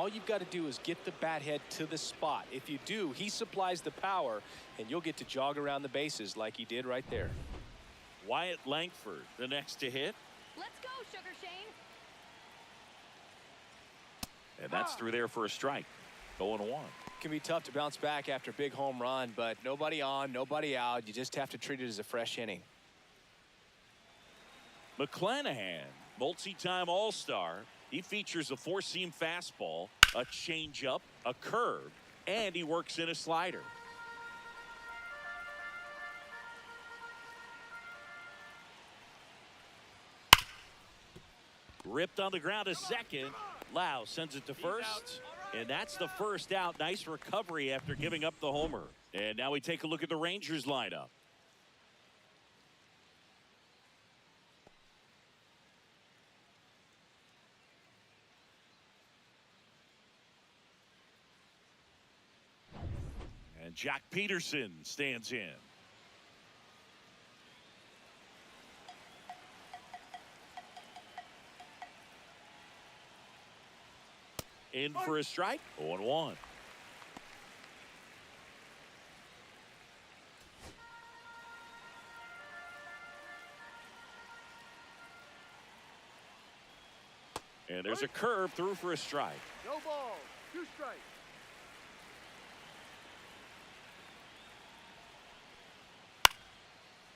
All you've got to do is get the bat head to the spot. If you do, he supplies the power, and you'll get to jog around the bases like he did right there. Wyatt Langford, the next to hit. Let's go, Sugar Shane. And that's through there for a strike. 0-1. Can be tough to bounce back after a big home run, but nobody on, nobody out. You just have to treat it as a fresh inning. McClanahan, multi-time All-Star. He features a four-seam fastball, a changeup, a curve, and he works in a slider. Ripped on the ground to second. Lau sends it to first, and that's the first out. Nice recovery after giving up the homer. And now we take a look at the Rangers lineup. And Jack Peterson stands in. In for a strike. 0-1. And there's a curve through for a strike. No ball. 2 strikes.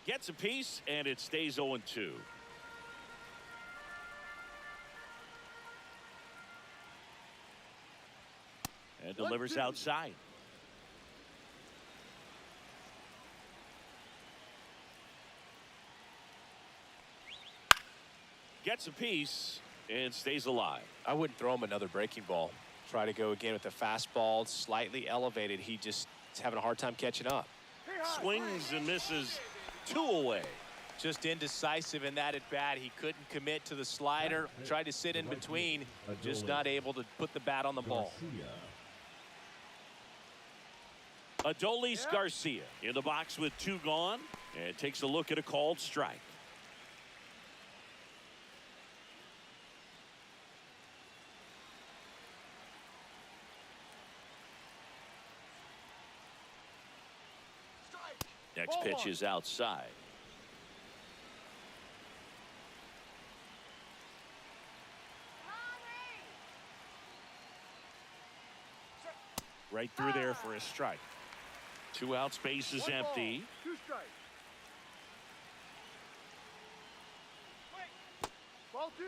Gets a piece, and it stays 0-2. And delivers outside. Gets a piece and stays alive. I wouldn't throw him another breaking ball. Try to go again with the fastball, slightly elevated. He just is having a hard time catching up. Swings and misses. 2 away. Just indecisive in that at bat. He couldn't commit to the slider. Tried to sit in between. Just not able to put the bat on the ball. Adolis Garcia in the box with 2 gone, and takes a look at a called strike. Next pitch is outside. Right through there for a strike. 2 outs, base is empty. 2 strikes. Ball 2.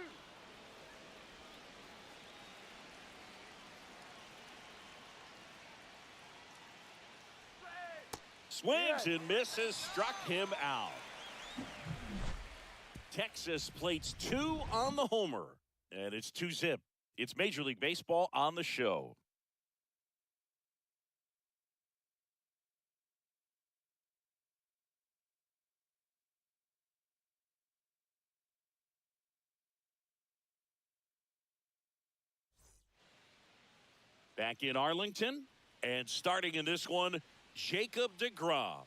Swings and misses, struck him out. Texas plates 2 on the homer, and it's 2-zip. It's Major League Baseball on the show. Back in Arlington, and starting in this one, Jacob deGrom.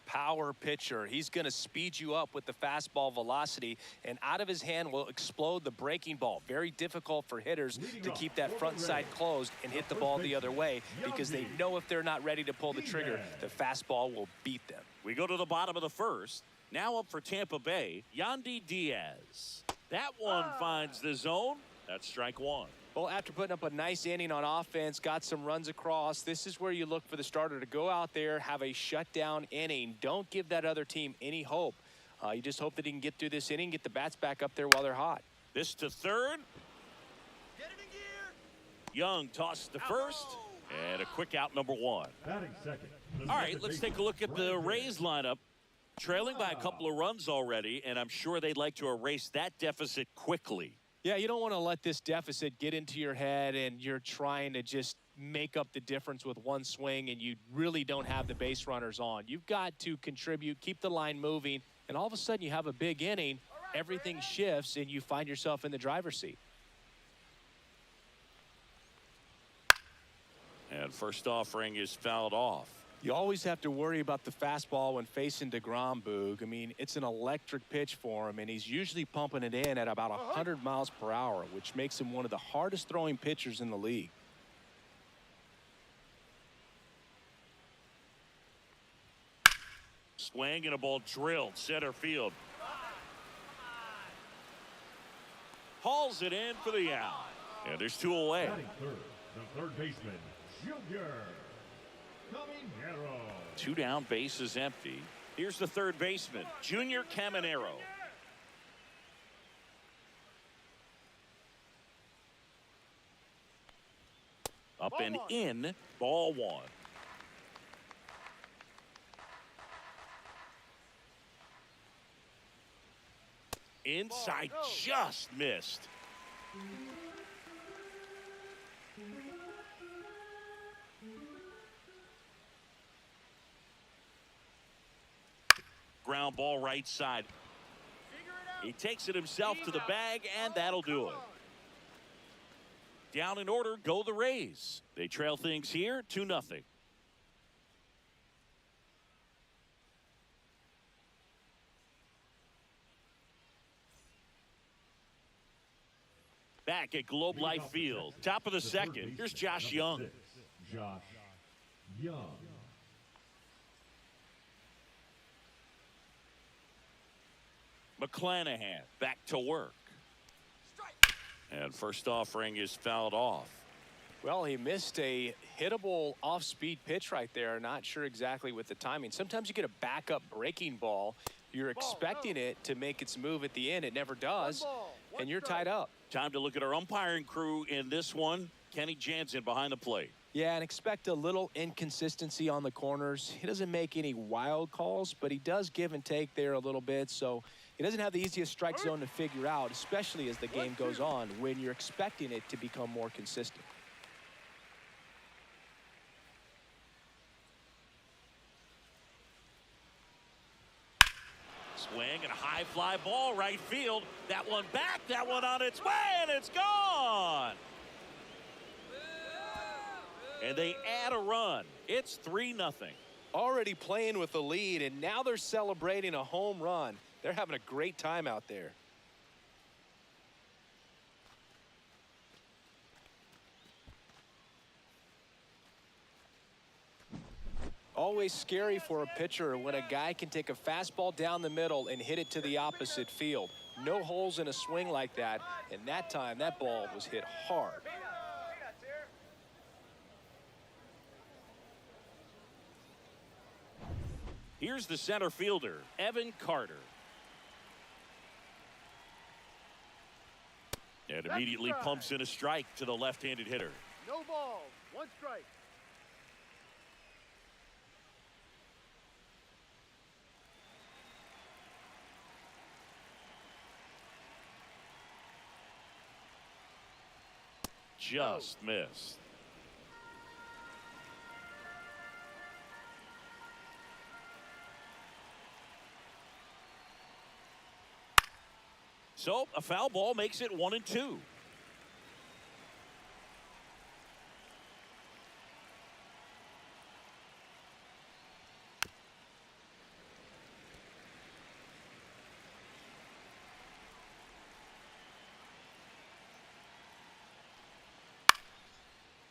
Power pitcher. He's going to speed you up with the fastball velocity, and out of his hand will explode the breaking ball. Very difficult for hitters to keep that front side closed and hit the ball the other way, because they know if they're not ready to pull the trigger, the fastball will beat them. We go to the bottom of the first. Now up for Tampa Bay, Yandy Diaz. That one finds the zone. That's strike 1. Well, after putting up a nice inning on offense, got some runs across, this is where you look for the starter to go out there, have a shutdown inning. Don't give that other team any hope. You just hope that he can get through this inning, get the bats back up there while they're hot. This to third. Get it in gear. Young tosses to first, and a quick out, number 1. Batting second. All right, let's take a look at the Rays lineup. Trailing by a couple of runs already, and I'm sure they'd like to erase that deficit quickly. Yeah, you don't want to let this deficit get into your head and you're trying to just make up the difference with one swing and you really don't have the base runners on. You've got to contribute, keep the line moving, and all of a sudden you have a big inning, everything shifts, and you find yourself in the driver's seat. And first offering is fouled off. You always have to worry about the fastball when facing DeGrom, Boog. I mean, it's an electric pitch for him, and he's usually pumping it in at about 100 miles per hour, which makes him one of the hardest throwing pitchers in the league. Swing and a ball drilled center field. Hauls it in for the out. And there's 2 away. Batting third, the third baseman, Junior Caminero. 2 down, bases empty. Here's the third baseman, Junior Caminero. Up Ball and one. in, ball 1. Inside, Ball, no. just missed. Ground ball right side. Figure it out. He takes it himself to the bag, and that'll do it. Down in order go the Rays. They trail things here 2-0. Back at Globe Life Field, top of the second. Here's Josh Young. Josh Young. McClanahan back to work. And first offering is fouled off. Well, he missed a hittable off-speed pitch right there. Not sure exactly with the timing. Sometimes you get a backup breaking ball. You're expecting it to make its move at the end. It never does, and you're tied up. Time to look at our umpiring crew in this one. Kenny Jansen behind the plate. Yeah, and expect a little inconsistency on the corners. He doesn't make any wild calls, but he does give and take there a little bit. So he doesn't have the easiest strike zone to figure out, especially as the game goes on when you're expecting it to become more consistent. Swing and a high fly ball right field. That one back, that one on its way, and it's gone. And they add a run. It's 3-0. Already playing with the lead, and now they're celebrating a home run. They're having a great time out there. Always scary for a pitcher when a guy can take a fastball down the middle and hit it to the opposite field. No holes in a swing like that, and that time that ball was hit hard. Here's the center fielder, Evan Carter. And immediately pumps in a strike to the left-handed hitter. No ball. 1 strike. Just missed. So a foul ball makes it 1-2.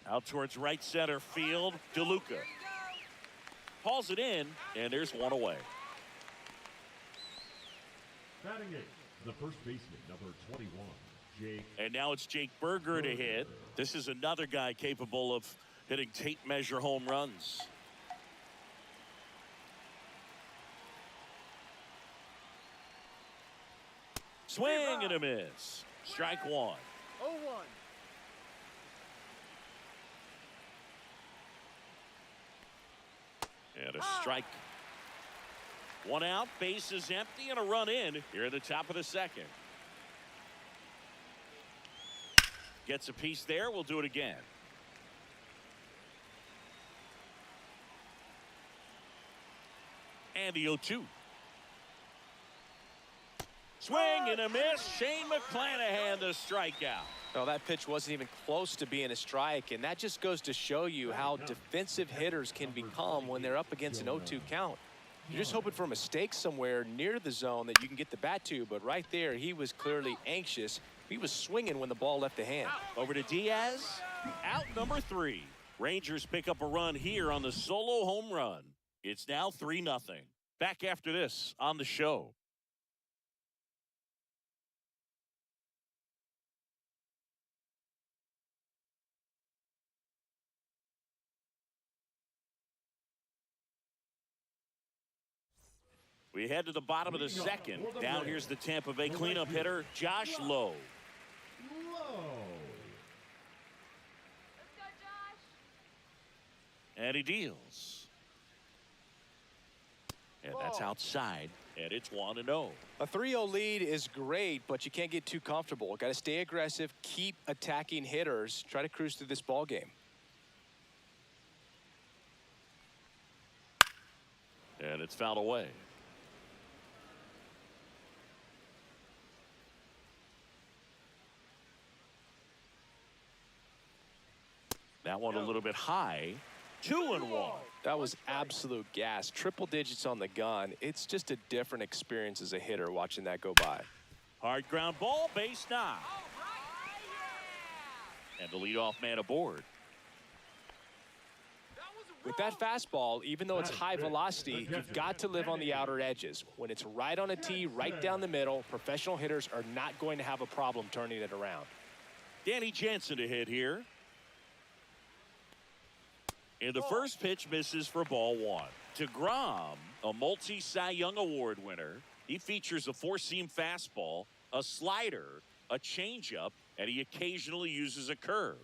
Out towards right center field, DeLuca hauls it in, and there's 1 away. Batting 8, the first baseman, number 21, Jake. And now it's Jake Berger to hit. This is another guy capable of hitting tape measure home runs. Swing and a miss. Strike 1. 0-1. And a strike. 1 out, base is empty, and a run in here at the top of the second. Gets a piece there. We'll do it again. And the 0-2. Swing and a miss. Shane McClanahan the strikeout. Well, that pitch wasn't even close to being a strike, and that just goes to show you how defensive hitters can become when they're up against an 0-2 count. You're just hoping for a mistake somewhere near the zone that you can get the bat to, but right there, he was clearly anxious. He was swinging when the ball left the hand. Over to Diaz. Out number 3. Rangers pick up a run here on the solo home run. It's now 3-0. Back after this on the show. We head to the bottom of the second. Now here's the Tampa Bay cleanup hitter, Josh Lowe. Let's go, Josh. And he deals. And that's outside, and it's 1-0. A 3-0 lead is great, but you can't get too comfortable. Got to stay aggressive, keep attacking hitters, try to cruise through this ball game. And it's fouled away. That one a little bit high. 2-1. That was absolute gas. Triple digits on the gun. It's just a different experience as a hitter watching that go by. Hard ground ball, base knock. And the leadoff man aboard. With that fastball, even though it's high velocity, you've got to live on the outer edges. When it's right on a tee, right down the middle, professional hitters are not going to have a problem turning it around. Danny Jansen to hit here. And the first pitch misses for ball 1. DeGrom, a multi-Cy Young Award winner. He features a 4-seam fastball, a slider, a changeup, and he occasionally uses a curve.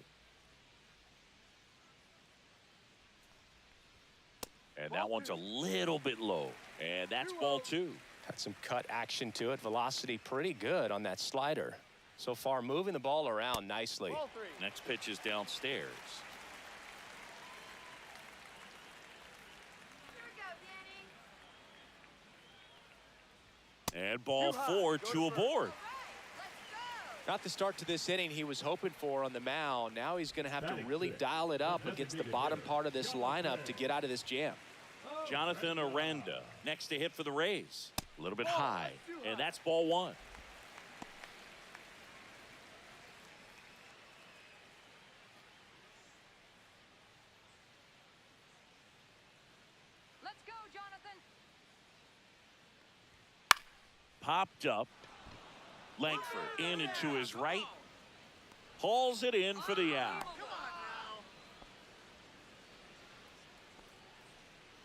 And that one's a little bit low. And that's ball 2. Had some cut action to it. Velocity pretty good on that slider. So far, moving the ball around nicely. Ball 3. Next pitch is downstairs. Here we go, Danny. And ball 4, 2 aboard. Let's go. Not the start to this inning he was hoping for on the mound. Now he's going to have to really dial it up against the bottom part of this lineup to get out of this jam. Jonathan Aranda next to hit for the Rays. A little bit high, and that's ball 1. Let's go, Jonathan. Popped up. Langford in and to his right. Hauls it in for the out.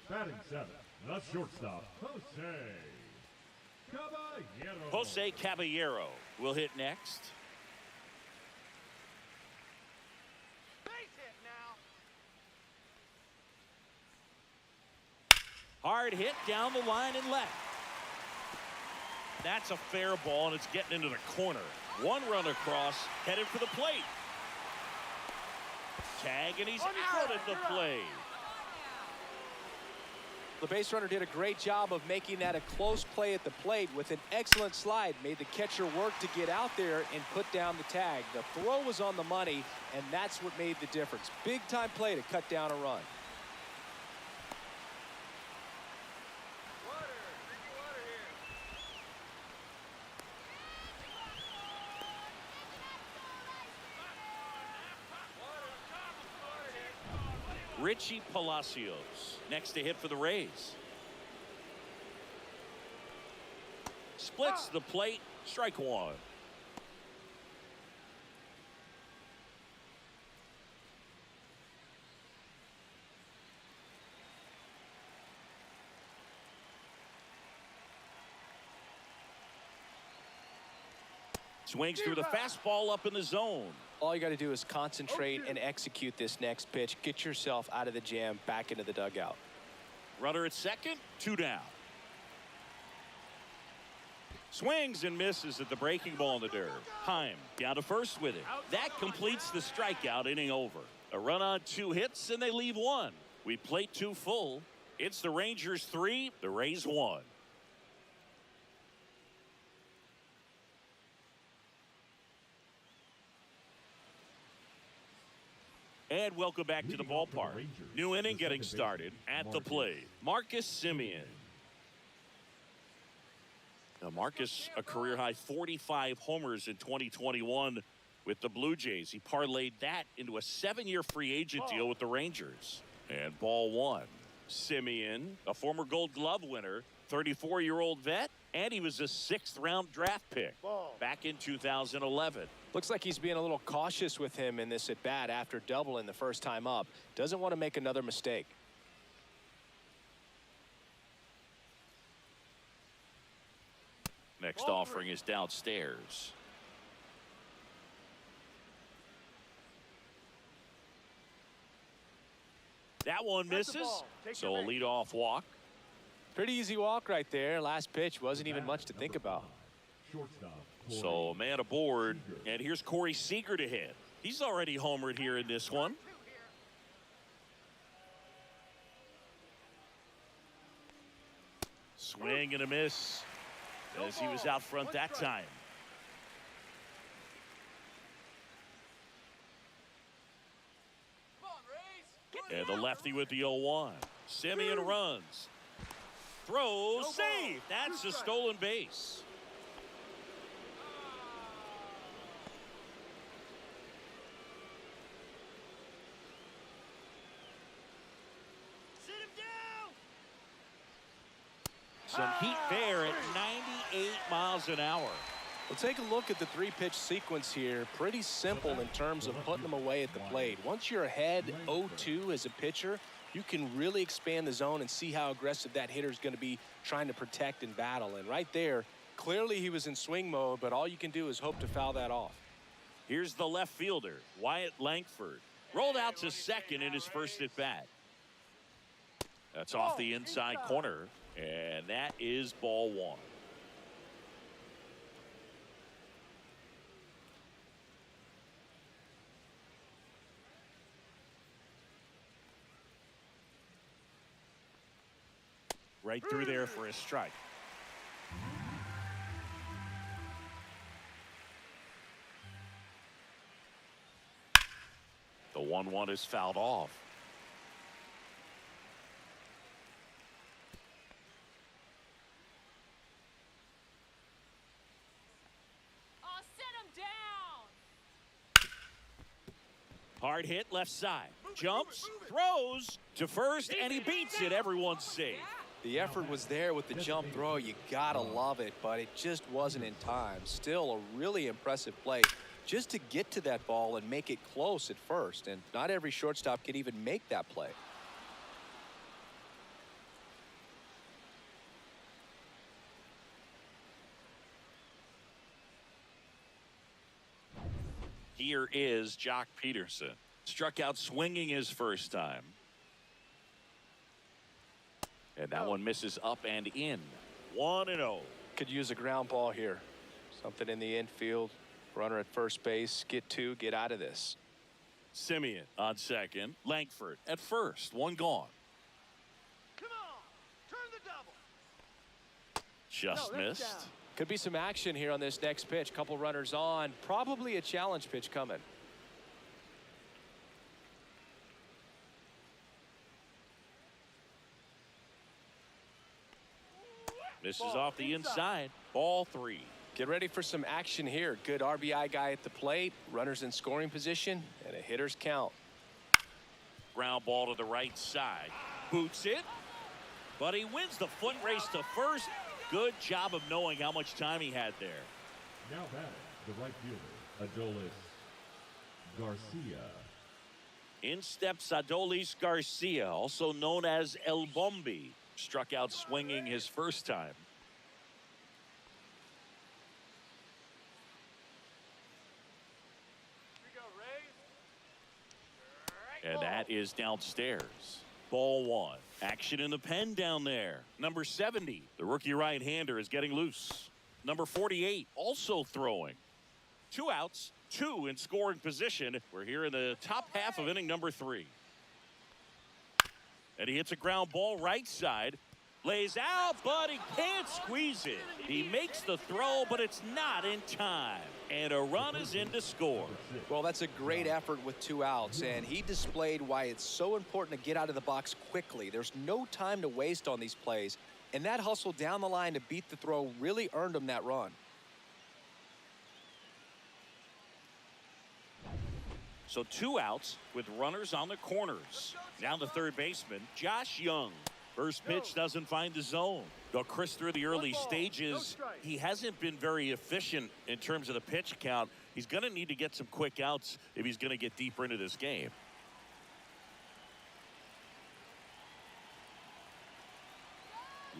Batting 7, the shortstop, Caballero. Jose Caballero will hit next. Base hit now. Hard hit down the line and left. That's a fair ball, and it's getting into the corner. One run across, headed for the plate. Tag, and he's out at the plate. The base runner did a great job of making that a close play at the plate with an excellent slide. Made the catcher work to get out there and put down the tag. The throw was on the money, and that's what made the difference. Big time play to cut down a run. Water. Drinking water here. Richie Palacios next to hit for the Rays. Splits the plate, strike 1. Swings through the fastball up in the zone. All you got to do is concentrate and execute this next pitch. Get yourself out of the jam, back into the dugout. Runner at second, 2 down. Swings and misses at the breaking ball in the dirt. Heim down to first with it. That completes the strikeout, inning over. A run on 2 hits, and they leave 1. We plate 2 full. It's the Rangers 3, the Rays 1. And welcome back to the Leading off for the ballpark. Rangers, New inning the getting second started baseman, at the plate. Marcus Semien. Now Marcus, a career-high 45 homers in 2021 with the Blue Jays. He parlayed that into a 7-year free agent deal with the Rangers. And ball one. Semien, a former Gold Glove winner, 34-year-old vet, and he was a 6th-round draft pick back in 2011. Looks like he's being a little cautious with him in this at-bat after doubling the first time up. Doesn't want to make another mistake. Next offering is downstairs. That one misses, so a leadoff walk. Pretty easy walk right there. Last pitch wasn't even much to think about. Shortstop. So a man aboard, and here's Corey Seager to hit. He's already homered here in this one. Swing and a miss as he was out front that time. And the lefty with the 0-1. Semien runs. Throws, save. That's a stolen base. Sit him down. Some heat there at 98 miles an hour. Well, take a look at the 3-pitch sequence here. Pretty simple in terms of putting them away at the plate. Once you're ahead 0-2 as a pitcher, you can really expand the zone and see how aggressive that hitter is going to be trying to protect and battle. And right there, clearly he was in swing mode, but all you can do is hope to foul that off. Here's the left fielder, Wyatt Langford. Rolled out to second in his first at bat. That's off the inside corner, and that is ball one. Right through there for a strike. The 1-1 is fouled off. Oh, sit him down. Hard hit left side. Jumps, throws to first, and he beats it. Everyone's safe. The effort was there with the jump throw. You gotta love it, but it just wasn't in time. Still a really impressive play just to get to that ball and make it close at first. And not every shortstop can even make that play. Here is Jock Peterson. Struck out swinging his first time. And that one misses up and in. 1-0. Could use a ground ball here. Something in the infield. Runner at first base. Get two. Get out of this. Semien on second. Langford at first. One gone. Come on. Turn the double. Just missed. Could be some action here on this next pitch. Couple runners on. Probably a challenge pitch coming. Misses off the inside. Ball three. Get ready for some action here. Good RBI guy at the plate. Runners in scoring position. And a hitter's count. Ground ball to the right side. Boots it. But he wins the foot race to first. Good job of knowing how much time he had there. Now batting, the right fielder, Adolis Garcia. In steps Adolis Garcia, also known as El Bombi. Struck out swinging his first time. Here we go, Rays. And that is downstairs. Ball one. Action in the pen down there. Number 70, the rookie right-hander, is getting loose. Number 48, also throwing. 2 outs, 2 in scoring position. We're here in the top half of inning number 3. And he hits a ground ball right side. Lays out, but he can't squeeze it. He makes the throw, but it's not in time. And a run is in to score. Well, that's a great effort with 2 outs, and he displayed why it's so important to get out of the box quickly. There's no time to waste on these plays, and that hustle down the line to beat the throw really earned him that run. So 2 outs with runners on the corners. Now the third baseman, Josh Young. First pitch doesn't find the zone. Though Chris, through the early stages, he hasn't been very efficient in terms of the pitch count. He's going to need to get some quick outs if he's going to get deeper into this game.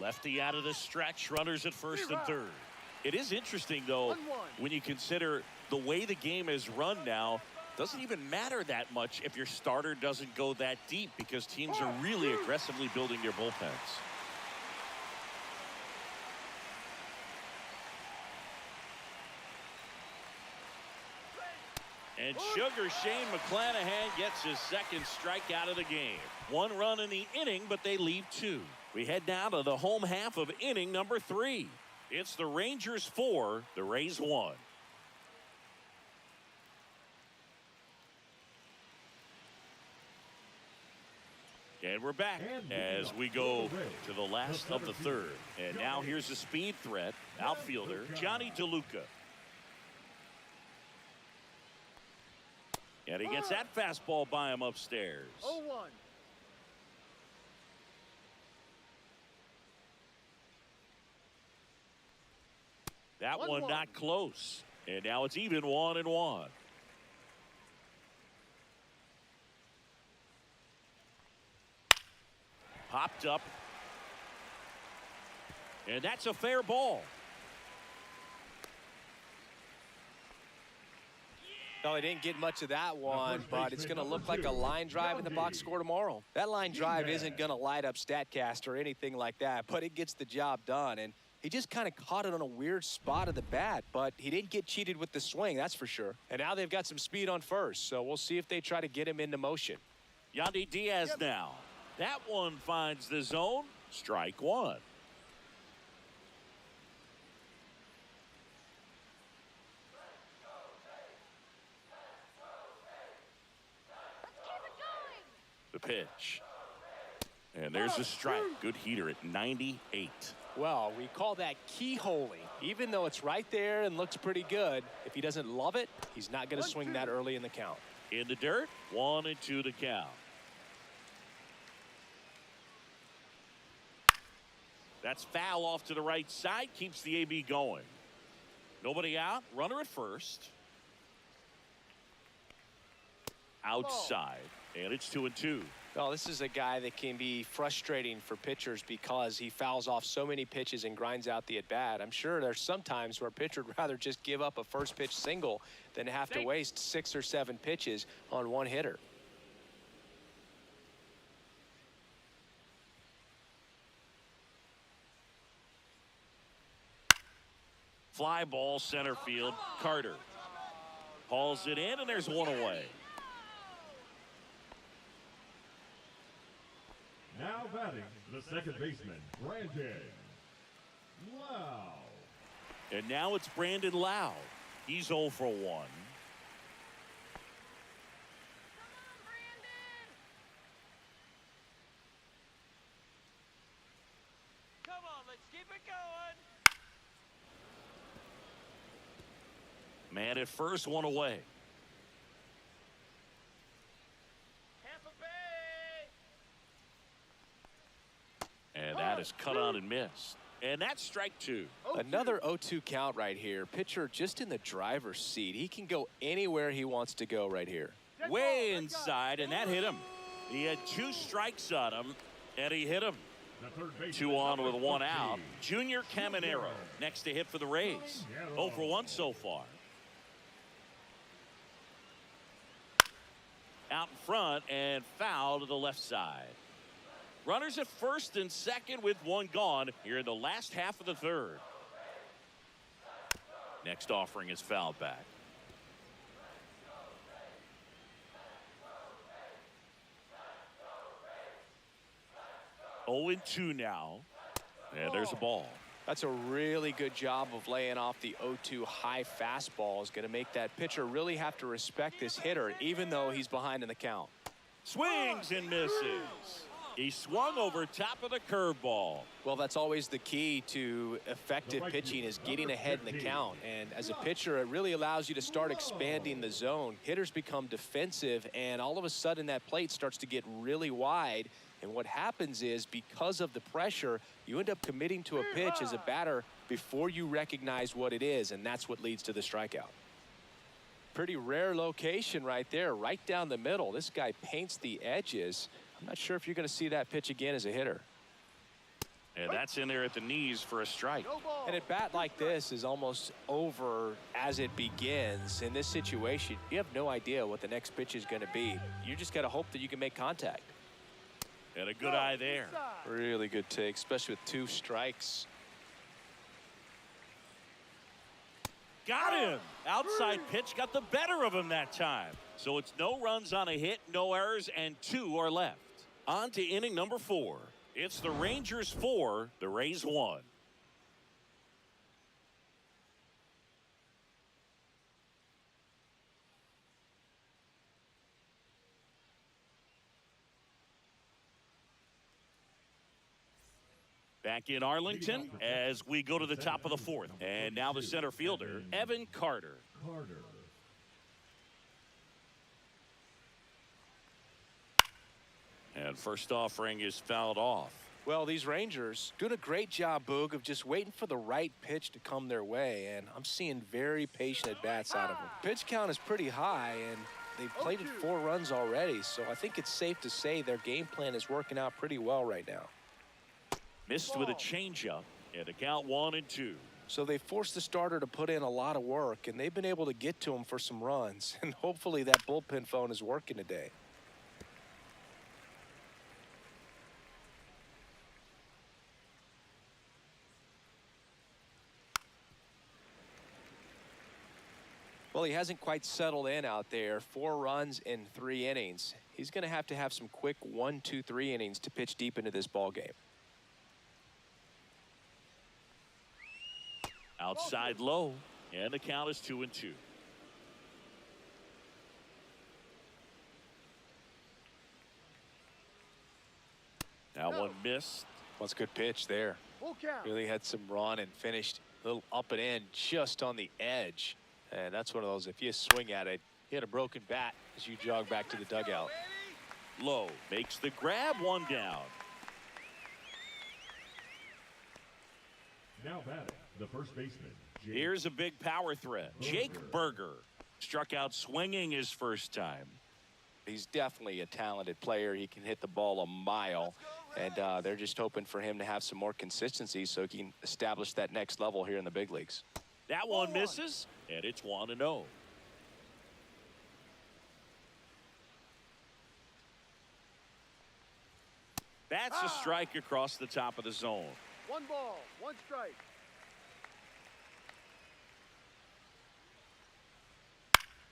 Lefty out of the stretch, runners at first and third. It is interesting, though, when you consider the way the game is run now. Doesn't even matter that much if your starter doesn't go that deep because teams are really aggressively building their bullpens. And Sugar Shane McClanahan gets his second strikeout of the game. 1 run in the inning, but they leave 2. We head now to the home half of inning number 3. It's the Rangers 4, the Rays 1. And we're back as we go to the last of the third. And now here's a speed threat, outfielder Johnny DeLuca. And he gets that fastball by him upstairs. 0-1. That one not close. And now it's even 1-1. Popped up. And that's a fair ball. No, he didn't get much of that one, but it's going to look like a line drive in the box score tomorrow. That line drive isn't going to light up StatCast or anything like that, but it gets the job done. And he just kind of caught it on a weird spot of the bat, but he didn't get cheated with the swing, that's for sure. And now they've got some speed on first, so we'll see if they try to get him into motion. Yandy Diaz now. That one finds the zone. Strike 1. The pitch. And there's a strike. Good heater at 98. Well, we call that keyholing. Even though it's right there and looks pretty good, if he doesn't love it, he's not going to swing that early in the count. In the dirt, 1-2 to count. That's foul off to the right side. Keeps the AB going. Nobody out. Runner at first. Outside. And it's 2-2. Well, this is a guy that can be frustrating for pitchers because he fouls off so many pitches and grinds out the at-bat. I'm sure there's some times where a pitcher would rather just give up a first pitch single than have to waste 6 or 7 pitches on one hitter. Fly ball center field. Carter hauls it in, and there's one away. Now batting, the second baseman, Brandon Lau. And now it's Brandon Lau. He's 0 for 1. Come on, let's keep it going. Man at first, one away. And that is cut on and missed. And that's strike 2. Another 0-2 count right here. Pitcher just in the driver's seat. He can go anywhere he wants to go right here. Way inside, and that hit him. He had 2 strikes on him, and he hit him. 2 on with 1 out. Junior Caminero next to hit for the Rays. 0 for 1 so far. Out in front and foul to the left side. Runners at first and second with 1 gone here in the last half of the third. Next offering is fouled back. Oh, 0-2 now. And there's a ball. That's a really good job of laying off the 0-2 high fastball. Is going to make that pitcher really have to respect this hitter, even though he's behind in the count. Swings and misses. He swung over top of the curveball. Well, that's always the key to effective pitching, is getting ahead in the count. And as a pitcher, it really allows you to start expanding the zone. Hitters become defensive, and all of a sudden that plate starts to get really wide. And what happens is, because of the pressure, you end up committing to a pitch as a batter before you recognize what it is, and that's what leads to the strikeout. Pretty rare location right there, right down the middle. This guy paints the edges. I'm not sure if you're going to see that pitch again as a hitter. And that's in there at the knees for a strike. And a bat like this is almost over as it begins. In this situation, you have no idea what the next pitch is going to be. You just got to hope that you can make contact. And a good eye there. Really good take, especially with 2 strikes. Got him. Outside pitch got the better of him that time. So it's no runs on a hit, no errors, and 2 are left. On to inning number 4. It's the Rangers 4, the Rays 1. Back in Arlington as we go to the top of the 4th. And now the center fielder, Evan Carter. And first offering is fouled off. Well, these Rangers doing a great job, Boog, of just waiting for the right pitch to come their way. And I'm seeing very patient at-bats out of them. Pitch count is pretty high, and they've plated 4 runs already. So I think it's safe to say their game plan is working out pretty well right now. Missed with a changeup, and a count 1-2. So they forced the starter to put in a lot of work, and they've been able to get to him for some runs. And hopefully that bullpen phone is working today. Well, he hasn't quite settled in out there. 4 runs in 3 innings. He's going to have some quick 1, 2, 3 innings to pitch deep into this ball game. Outside low, and the count is 2-2. Now one missed. Well, it's a good pitch there. Really had some run and finished a little up and in just on the edge. And that's one of those, if you swing at it, you had a broken bat as you jog back to the dugout. Low makes the grab, 1 down. Now batting, the first baseman. Here's a big power threat. Jake Berger struck out swinging his first time. He's definitely a talented player. He can hit the ball a mile. And they're just hoping for him to have some more consistency so he can establish that next level here in the big leagues. That one misses, and it's 1-0. That's a strike across the top of the zone. 1 ball, 1 strike.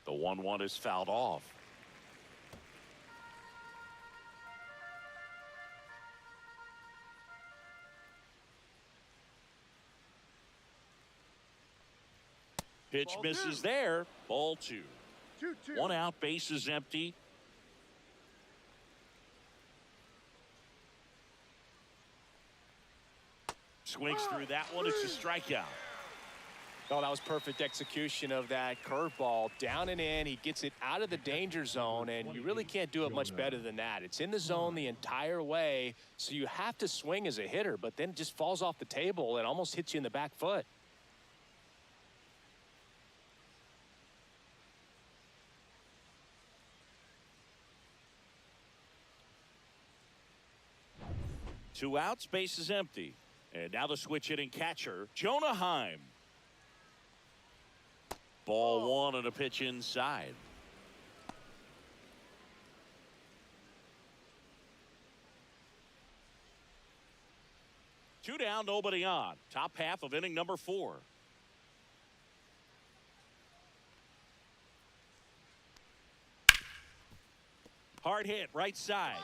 The 1-1 is fouled off. Pitch Ball misses 2. there. Ball 2. 2-2. 1 out, base is empty. Swings through that one. It's a strikeout. Oh, that was perfect execution of that curveball. Down and in. He gets it out of the danger zone, and you really can't do it much better than that. It's in the zone the entire way, so you have to swing as a hitter, but then it just falls off the table and almost hits you in the back foot. Two outs, base is empty. And now the switch hitting catcher, Jonah Heim. Ball 1 and a pitch inside. Two down, nobody on. Top half of inning number 4. Hard hit, right side.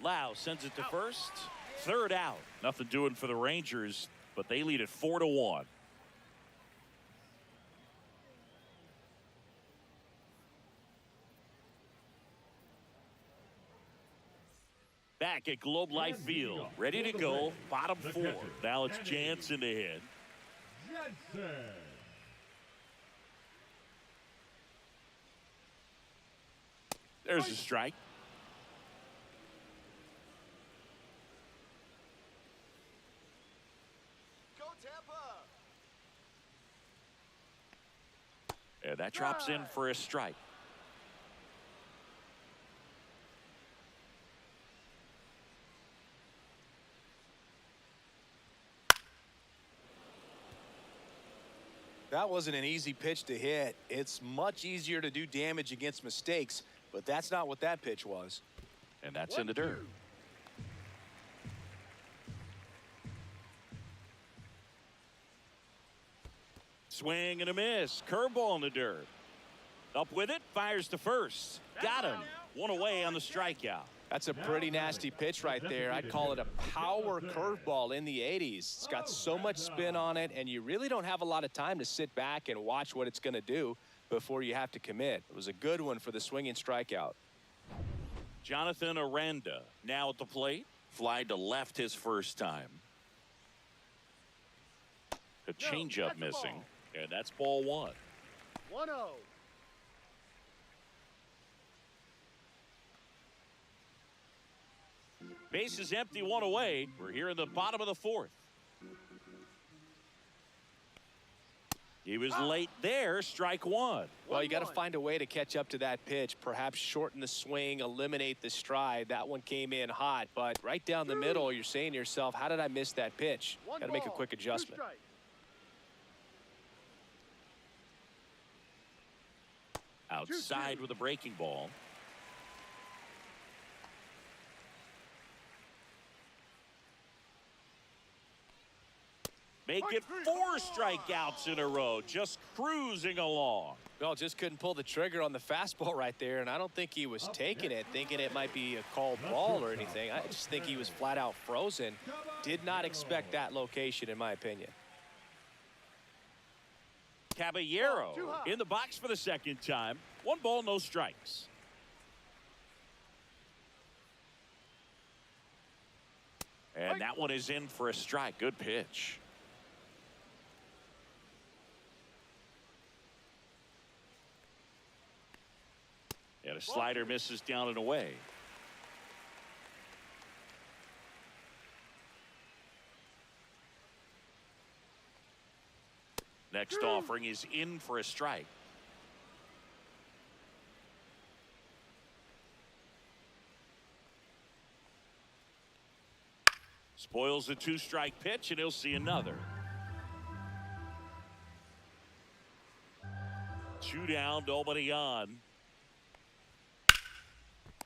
Lau sends it to first. Third out. Nothing doing for the Rangers, but they lead it 4-1. Back at Globe Life Field, ready to go. Bottom four. Now it's Jansen to hit. Jensen. There's a strike. Go Tampa. And that drops in for a strike. That wasn't an easy pitch to hit. It's much easier to do damage against mistakes, but that's not what that pitch was. And that's in the dirt. Swing and a miss. Curveball in the dirt. Up with it. Fires to first. Got him. One away on the strikeout. That's a pretty nasty pitch right there. I'd call it a power curveball in the 80s. It's got so much spin on it, and you really don't have a lot of time to sit back and watch what it's going to do before you have to commit. It was a good one for the swinging strikeout. Jonathan Aranda now at the plate. Fly to left his first time. A changeup missing. And that's ball one. 1-0. Base is empty, one away. We're here in the bottom of the fourth. He was late there, strike one. Well, you got to find a way to catch up to that pitch, perhaps shorten the swing, eliminate the stride. That one came in hot, but right down the middle, you're saying to yourself, how did I miss that pitch? Got to make a quick adjustment. Outside with a breaking ball. Make it 4 strikeouts in a row, just cruising along. Well, just couldn't pull the trigger on the fastball right there, and I don't think he was taking it, thinking it might be a called ball or anything. I just think he was flat out frozen. Did not expect that location, in my opinion. Caballero in the box for the second time. 1 ball, no strikes. And that one is in for a strike. Good pitch. And a slider misses down and away. Next offering is in for a strike. Spoils the 2-strike pitch, and he'll see another. 2 down, nobody on.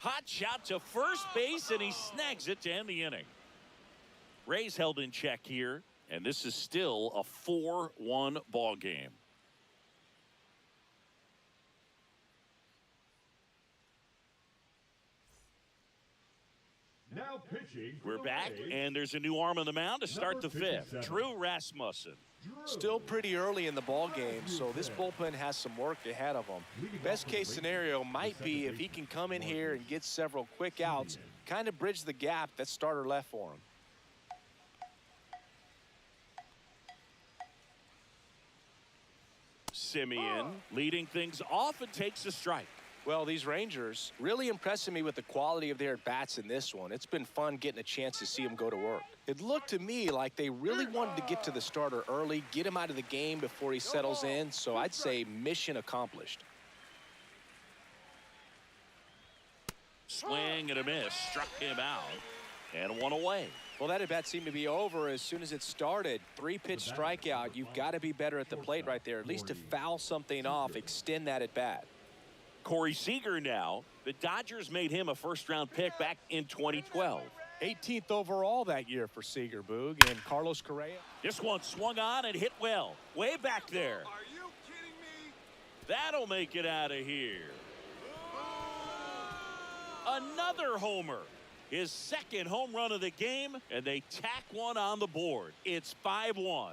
Hot shot to first base, and he snags it to end the inning. Rays held in check here, and this is still a 4-1 ball game. Now pitching. We're back, and there's a new arm on the mound to start the 5th. Drew Rasmussen. Still pretty early in the ball game, so this bullpen has some work ahead of them. Best case scenario might be if he can come in here and get several quick outs, kind of bridge the gap that starter left for him. Simeon leading things off and takes a strike. Well, these Rangers really impressing me with the quality of their at-bats in this one. It's been fun getting a chance to see them go to work. It looked to me like they really wanted to get to the starter early, get him out of the game before he settles in, so I'd say mission accomplished. Swing and a miss, struck him out, and 1 away. Well, that at-bat seemed to be over as soon as it started. 3-pitch strikeout. You've got to be better at the plate right there, at least to foul something off, extend that at-bat. Corey Seager now. The Dodgers made him a first-round pick back in 2012. 18th overall that year for Seager, Boog, and Carlos Correa. This one swung on and hit well. Way back there. Are you kidding me? That'll make it out of here. Another homer. His second home run of the game, and they tack one on the board. It's 5-1.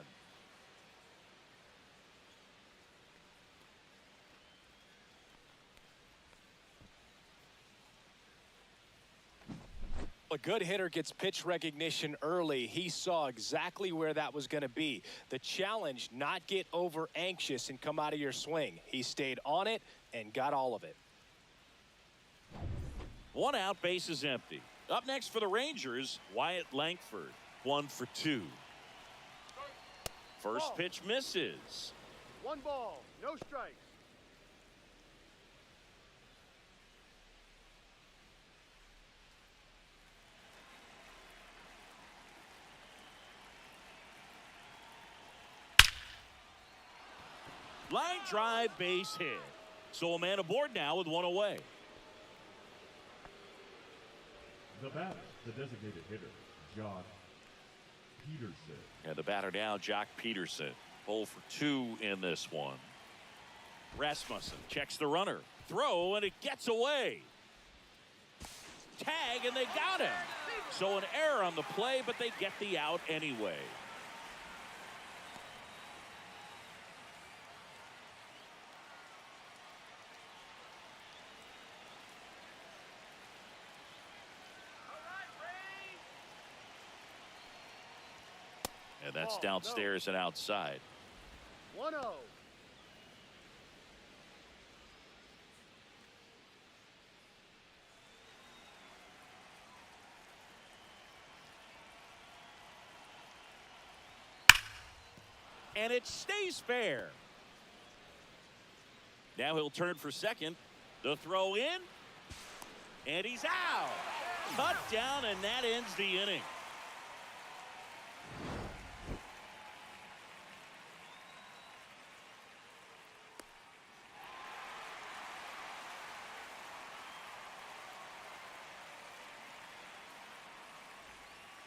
A good hitter gets pitch recognition early. He saw exactly where that was going to be. The challenge, not get over anxious and come out of your swing. He stayed on it and got all of it. 1 out, base is empty. Up next for the Rangers, Wyatt Langford. 1 for 2. First pitch misses. 1 ball, no strikes. Line drive, base hit. So a man aboard now with 1 away. The batter, the designated hitter, Jock Peterson. And the batter now, Jock Peterson. 0 for 2 in this one. Rasmussen checks the runner. Throw, and it gets away. Tag, and they got him. So an error on the play, but they get the out anyway. And that's downstairs and outside. 1-0. And it stays fair. Now he'll turn for second. The throw in. And he's out. Cut down, and that ends the inning.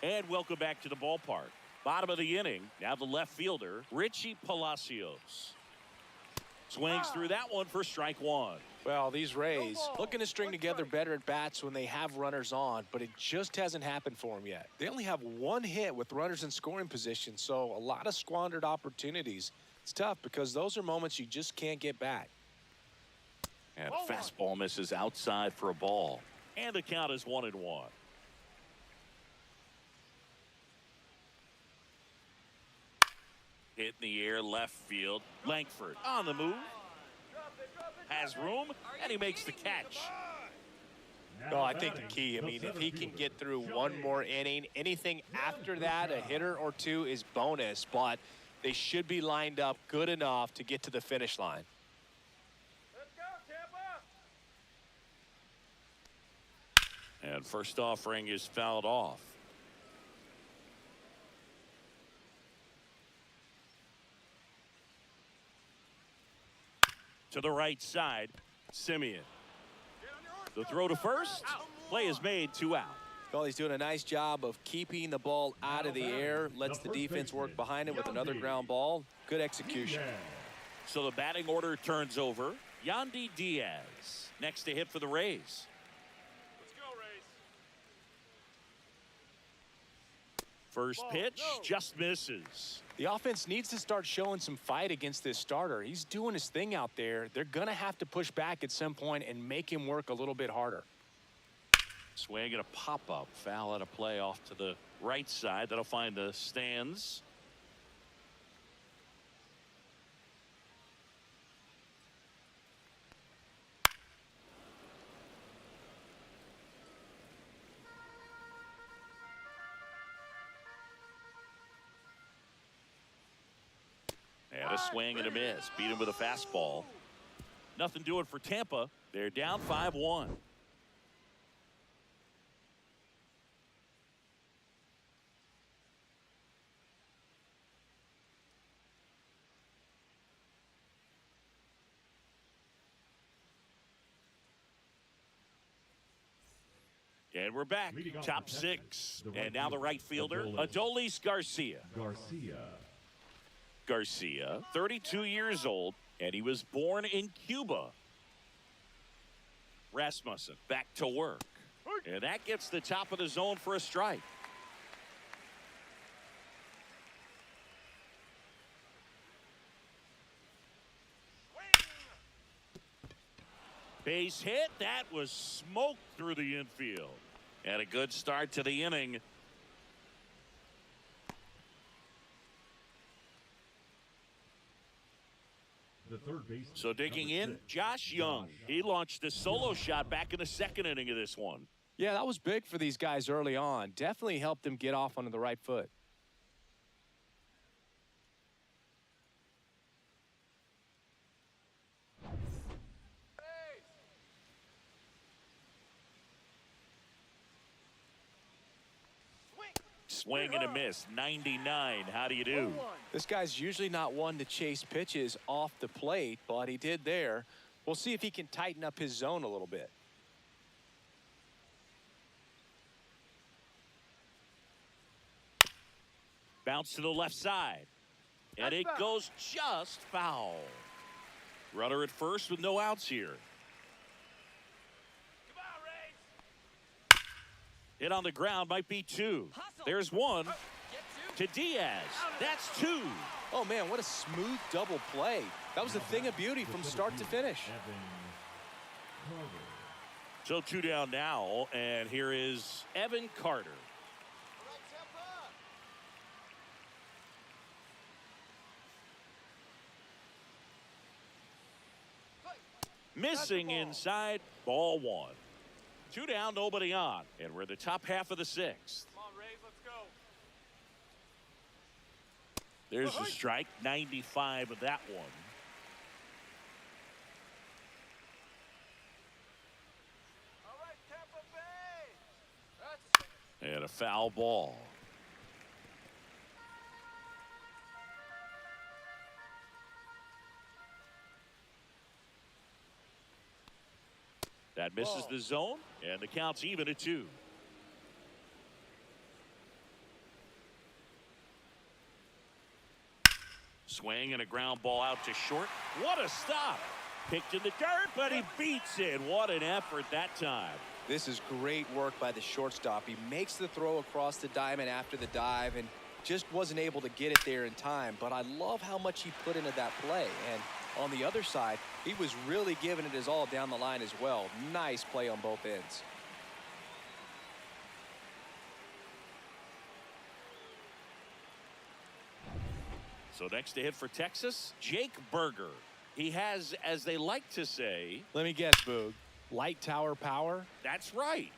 And welcome back to the ballpark. Bottom of the inning. Now the left fielder, Richie Palacios. Swings through that one for strike 1. Well, these Rays looking to string together better at bats when they have runners on, but it just hasn't happened for them yet. They only have 1 hit with runners in scoring position, so a lot of squandered opportunities. It's tough because those are moments you just can't get back. And a fastball misses outside for a ball. And the count is 1-1. Hit in the air, left field. Langford on the move. Has room, and he makes the catch. Well, I think the key, if he can get through 1 more inning, anything after that, a hitter or 2 is bonus, but they should be lined up good enough to get to the finish line. Let's go, Tampa! And first offering is fouled off. To the right side, Simeon. The throw to first. Play is made, 2 out. Well, he's doing a nice job of keeping the ball out of the air, lets the defense work behind it with another ground ball. Good execution. So the batting order turns over. Yandy Diaz next to hit for the Rays. Let's go, Rays. First pitch just misses. The offense needs to start showing some fight against this starter. He's doing his thing out there. They're going to have to push back at some point and make him work a little bit harder. Swing and a pop-up. Foul at a play off to the right side. That'll find the stands. And a swing and a miss. Beat him with a fastball. Nothing doing for Tampa. They're down 5-1. And we're back. Top 6. And now the right fielder, Adolis Garcia. Garcia, 32 years old, and he was born in Cuba. Rasmussen back to work. And that gets the top of the zone for a strike. Base hit. That was smoked through the infield. And a good start to the inning. The third baseman. So digging number in, 6, Josh Young. He launched a solo shot back in the second inning of this one. Yeah, that was big for these guys early on. Definitely helped them get off onto the right foot. Swing and a miss. 99. How do you do? This guy's usually not one to chase pitches off the plate, but he did there. We'll see if he can tighten up his zone a little bit. Bounce to the left side. And it goes just foul. Runner at first with no outs here. Come on, Rays. Hit on the ground might be 2. There's 1 to Diaz. That's 2. Oh, man, what a smooth double play. That was a thing of beauty from start to finish. Evan Carter. So 2 down now, and here is Evan Carter. All right, Tampa. Missing inside, ball 1. 2 down, nobody on, and we're the top half of the 6th. Come on, Rays, let's go. There's the strike, 95 of that one. All right, Tampa Bay. That's a single. And a foul ball. That misses the zone, and the count's even at 2. Swing and a ground ball out to short. What a stop. Picked in the dirt, but he beats it. What an effort that time. This is great work by the shortstop. He makes the throw across the diamond after the dive and just wasn't able to get it there in time. But I love how much he put into that play. And on the other side, he was really giving it his all down the line as well. Nice play on both ends. So next to hit for Texas, Jake Berger. He has, as they like to say, Let me guess, Boog. Light tower power? that's right.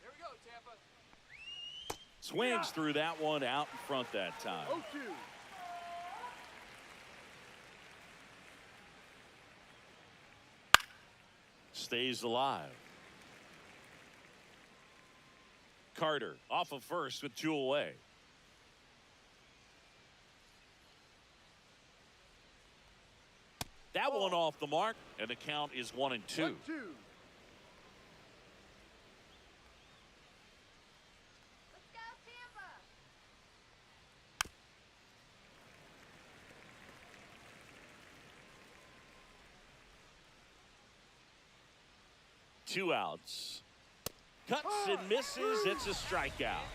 Here we go, Tampa. Swings through that one out in front that time. 0-2. Stays alive. Carter off of first with 2 away. That one off the mark, and the count is 1-2. 1-2. Let's go, Tampa. 2 outs. Cuts and misses. It's a strikeout.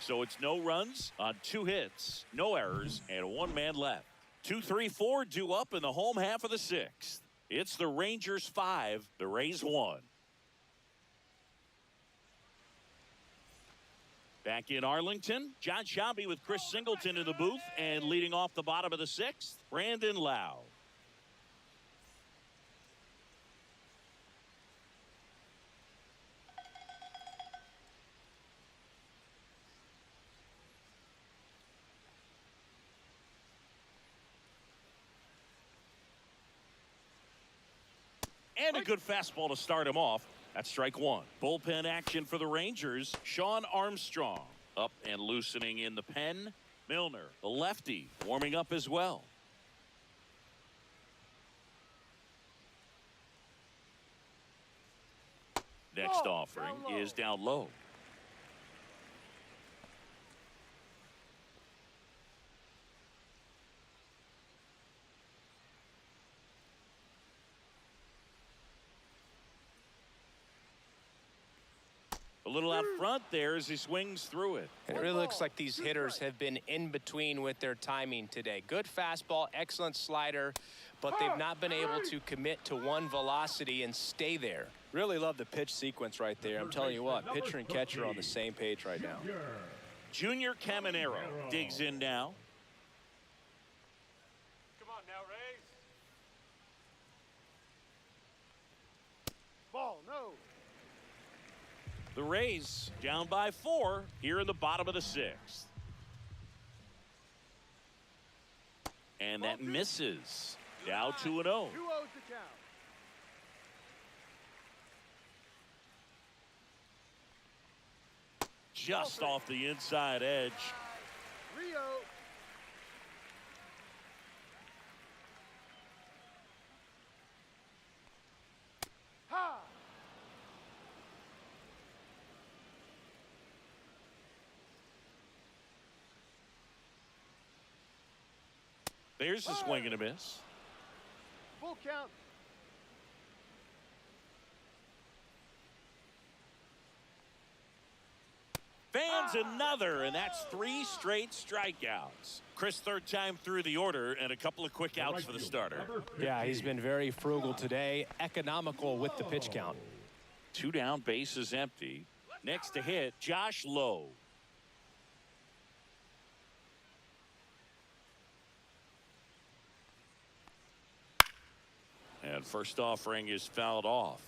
So it's no runs on 2 hits, no errors, and 1 man left. 2, 3, 4 due up in the home half of the 6th. It's the Rangers 5, the Rays 1. Back in Arlington, John Shambi with Chris Singleton in the booth, and leading off the bottom of the 6th, Brandon Lau. And a good fastball to start him off. That's strike 1. Bullpen action for the Rangers. Sean Armstrong up and loosening in the pen. Milner, the lefty, warming up as well. Next offering is down low. A little out front there as he swings through it. And it really looks like these hitters have been in between with their timing today. Good fastball, excellent slider, but they've not been able to commit to one velocity and stay there. Really love the pitch sequence right there. I'm telling you what, pitcher and catcher are on the same page right now. Junior Caminero digs in now. Come on now, Rays. Ball, no. The Rays down by 4 here in the bottom of the 6th. And that misses. Now 2-0. 2-0's the count. Just off the inside edge. Rio. Ha! There's a swing and a miss. Full count. Fans another, and that's 3 straight strikeouts. Chris, third time through the order, and a couple of quick outs for the starter. Yeah, he's been very frugal today, economical with the pitch count. 2 down, bases empty. Next to hit, Josh Lowe. And first offering is fouled off.